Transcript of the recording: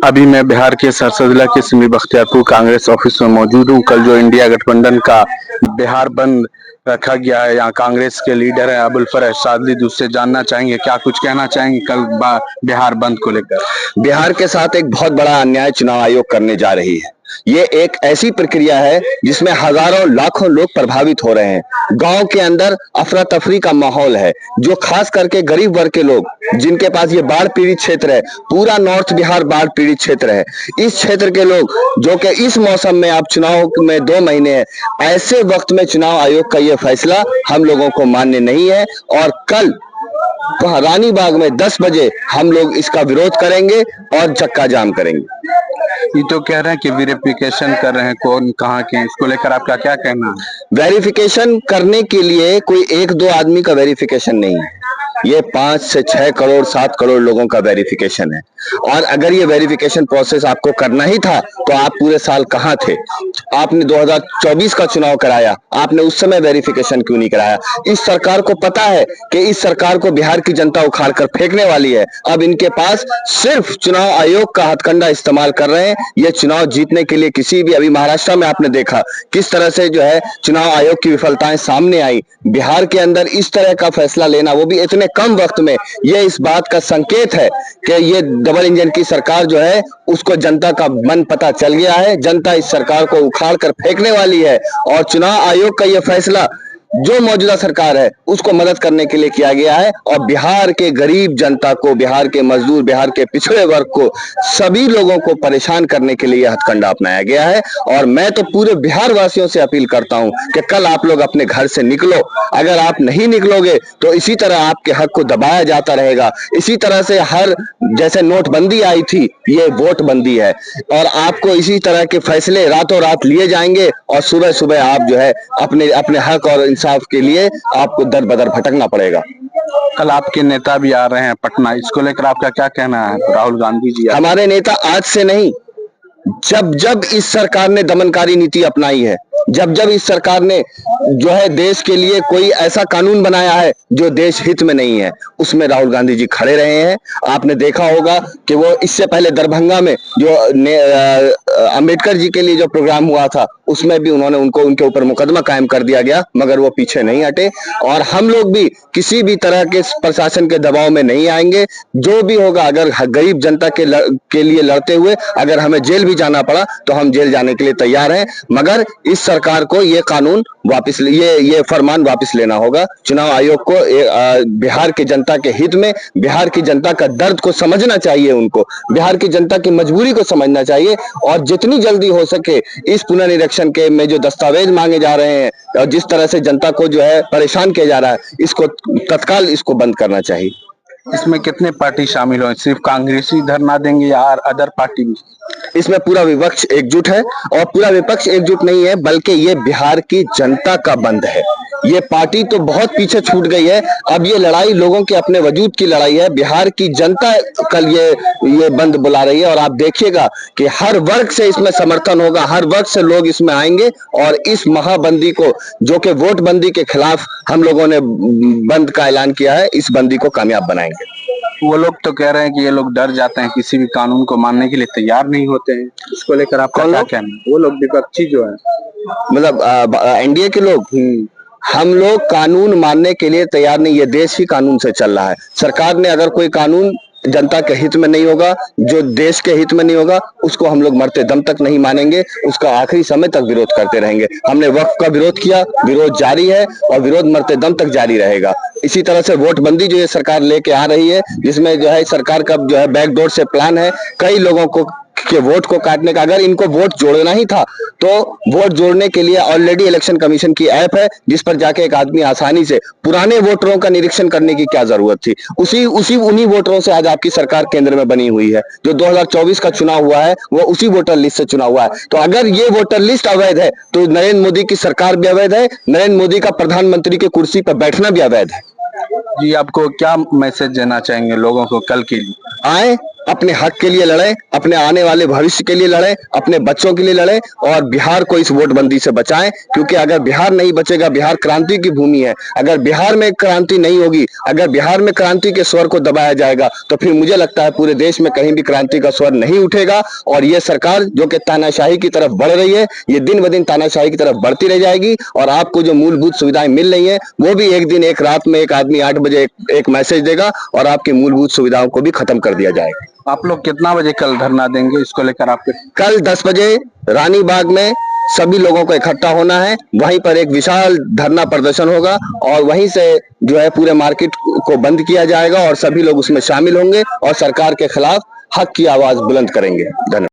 अभी मैं बिहार के सरसा जिला के सिमरी बख्तियारपुर कांग्रेस ऑफिस में मौजूद हूँ। कल जो इंडिया गठबंधन का बिहार बंद रखा गया है, यहाँ कांग्रेस के लीडर है अबुल फरेज सादली, उससे जानना चाहेंगे क्या कुछ कहना चाहेंगे कल बिहार बंद को लेकर। बिहार के साथ एक बहुत बड़ा अन्याय चुनाव आयोग करने जा रही है। ये एक ऐसी प्रक्रिया है जिसमें हजारों लाखों लोग प्रभावित हो रहे हैं। गांव के अंदर अफरा तफरी का माहौल है, जो खास करके गरीब वर्ग के लोग जिनके पास ये बाढ़ पीड़ित क्षेत्र है, पूरा नॉर्थ बिहार बाढ़ पीड़ित क्षेत्र है। इस क्षेत्र के लोग जो कि इस मौसम में अब चुनाव में 2 महीने हैं, ऐसे वक्त में चुनाव आयोग का ये फैसला हम लोगों को मान्य नहीं है और कल रानीबाग में 10 बजे हम लोग इसका विरोध करेंगे और चक्का जाम करेंगे। ये तो कह रहे हैं कि वेरिफिकेशन कर रहे हैं, कौन कहाँ के, इसको लेकर आपका क्या कहना है? वेरिफिकेशन करने के लिए कोई 1-2 आदमी का वेरिफिकेशन नहीं है, ये 5 से 6 करोड़ 7 करोड़ लोगों का वेरिफिकेशन है। और अगर ये वेरिफिकेशन प्रोसेस आपको करना ही था तो आप पूरे साल कहाँ थे? आपने 2024 का चुनाव कराया, आपने उस समय वेरिफिकेशन क्यों नहीं कराया? इस सरकार को पता है कि इस सरकार को बिहार की जनता उखाड़ कर फेंकने वाली है। अब इनके पास सिर्फ चुनाव आयोग का हथकंडा इस्तेमाल कर रहे हैं ये चुनाव जीतने के लिए। किसी भी, अभी महाराष्ट्र में आपने देखा किस तरह से जो है चुनाव आयोग की विफलताएं सामने आई। बिहार के अंदर इस तरह का फैसला लेना, वो भी इतने कम वक्त में, ये इस बात का संकेत है कि ये डबल इंजन की सरकार जो है उसको जनता का मन पता चल गया है। जनता इस सरकार को उखाड़ कर फेंकने वाली है और चुनाव आयोग का यह फैसला जो मौजूदा सरकार है उसको मदद करने के लिए किया गया है और बिहार के गरीब जनता को, बिहार के मजदूर, बिहार के पिछड़े वर्ग को, सभी लोगों को परेशान करने के लिए हथकंडा अपनाया गया है। और मैं तो पूरे बिहार वासियों से अपील करता हूं कि कल आप लोग अपने घर से निकलो। अगर आप नहीं निकलोगे तो इसी तरह आपके हक को दबाया जाता रहेगा। इसी तरह से हर, जैसे नोटबंदी आई थी, ये वोट बंदी है और आपको इसी तरह के फैसले रातों रात लिए जाएंगे और सुबह सुबह आप जो है अपने अपने हक और इंसाफ के लिए आपको दर बदर भटकना पड़ेगा। कल आपके नेता भी आ रहे हैं पटना, इसको लेकर आपका क्या कहना है? राहुल गांधी जी हमारे नेता आज से नहीं, जब जब इस सरकार ने दमनकारी नीति अपनाई है, जब जब इस सरकार ने जो है देश के लिए कोई ऐसा कानून बनाया है जो देश हित में नहीं है, उसमें राहुल गांधी जी खड़े रहे हैं। आपने देखा होगा कि वो इससे पहले दरभंगा में जो अंबेडकर जी के लिए जो प्रोग्राम हुआ था उसमें भी उन्होंने उनके ऊपर मुकदमा कायम कर दिया गया, मगर वो पीछे नहीं हटे। और हम लोग भी किसी भी तरह के प्रशासन के दबाव में नहीं आएंगे। जो भी होगा, अगर गरीब जनता के लिए लड़ते हुए अगर हमें जेल भी जाना पड़ा तो हम जेल जाने के लिए तैयार हैं, मगर इस सरकार को ये कानून वापस, ये फरमान वापस लेना होगा। चुनाव आयोग को बिहार की जनता के हित में, बिहार की जनता का दर्द को समझना चाहिए, उनको बिहार की जनता की मजबूरी को समझना चाहिए और जितनी जल्दी हो सके इस पुनर्निरीक्षण के में जो दस्तावेज मांगे जा रहे हैं और जिस तरह से जनता को जो है परेशान किया जा रहा है, इसको तत्काल इसको बंद करना चाहिए। इसमें कितने पार्टी शामिल हो? सिर्फ कांग्रेस ही धरना देंगे या अदर पार्टी भी? इसमें पूरा विपक्ष एकजुट है और पूरा विपक्ष एकजुट नहीं है, बल्कि ये बिहार की जनता का बंद है। ये पार्टी तो बहुत पीछे छूट गई है, अब ये लड़ाई लोगों के अपने वजूद की लड़ाई है। बिहार की जनता कल ये बंद बुला रही है और आप देखिएगा कि हर वर्ग से इसमें समर्थन होगा, हर वर्ग से लोग इसमें आएंगे और इस महाबंदी को, जो कि वोट बंदी के खिलाफ हम लोगों ने बंद का ऐलान किया है, इस बंदी को कामयाब बनाएंगे। वो लोग तो कह रहे हैं कि ये लोग डर जाते हैं, किसी भी कानून को मानने के लिए तैयार नहीं होते हैं, इसको लेकर आपका क्या कहना है? वो लोग विपक्षी जो है, मतलब एनडीए के लोग, हम लोग कानून मानने के लिए तैयार नहीं। ये देश ही कानून से चल रहा है। सरकार ने अगर कोई कानून जनता के हित में नहीं होगा, जो देश के हित में नहीं होगा, उसको हम लोग मरते दम तक नहीं मानेंगे, उसका आखिरी समय तक विरोध करते रहेंगे। हमने वक्फ का विरोध किया, विरोध जारी है और विरोध मरते दम तक जारी रहेगा। इसी तरह से वोटबंदी जो ये सरकार लेके आ रही है, जिसमें जो है सरकार का जो है बैकडोर से प्लान है कई लोगों को के वोट को काटने का। अगर इनको वोट जोड़ना ही था तो वोट जोड़ने के लिए ऑलरेडी इलेक्शन कमीशन की ऐप है, जिस पर जाके एक आदमी आसानी से पुराने वोटरों का निरीक्षण करने की क्या जरूरत थी। उन्हीं वोटरों से आज आपकी सरकार केंद्र में बनी हुई है। जो 2024 का चुनाव हुआ है वो उसी वोटर लिस्ट से चुनाव हुआ है। तो अगर ये वोटर लिस्ट अवैध है तो नरेंद्र मोदी की सरकार भी अवैध है, नरेंद्र मोदी का प्रधानमंत्री की कुर्सी पर बैठना भी अवैध है। जी, आपको क्या मैसेज देना चाहेंगे लोगों को कल के लिए? आए अपने हक के लिए लड़े, अपने आने वाले भविष्य के लिए लड़े, अपने बच्चों के लिए लड़े और बिहार को इस वोटबंदी से बचाएं। क्योंकि अगर बिहार नहीं बचेगा, बिहार क्रांति की भूमि है, अगर बिहार में क्रांति नहीं होगी, अगर बिहार में क्रांति के स्वर को दबाया जाएगा तो फिर मुझे लगता है पूरे देश में कहीं भी क्रांति का स्वर नहीं उठेगा। और ये सरकार जो कि तानाशाही की तरफ बढ़ रही है, ये दिन ब दिन तानाशाही की तरफ बढ़ती रह जाएगी। और आपको जो मूलभूत सुविधाएं मिल रही हैं वो भी एक दिन एक रात में एक आदमी 8 बजे एक मैसेज देगा और आपकी मूलभूत सुविधाओं को भी खत्म कर दिया जाएगा। आप लोग कितना बजे कल धरना देंगे, इसको लेकर आपके? कल 10 बजे रानी बाग में सभी लोगों को इकट्ठा होना है, वहीं पर एक विशाल धरना प्रदर्शन होगा और वहीं से जो है पूरे मार्केट को बंद किया जाएगा और सभी लोग उसमें शामिल होंगे और सरकार के खिलाफ हक की आवाज बुलंद करेंगे। धन्यवाद।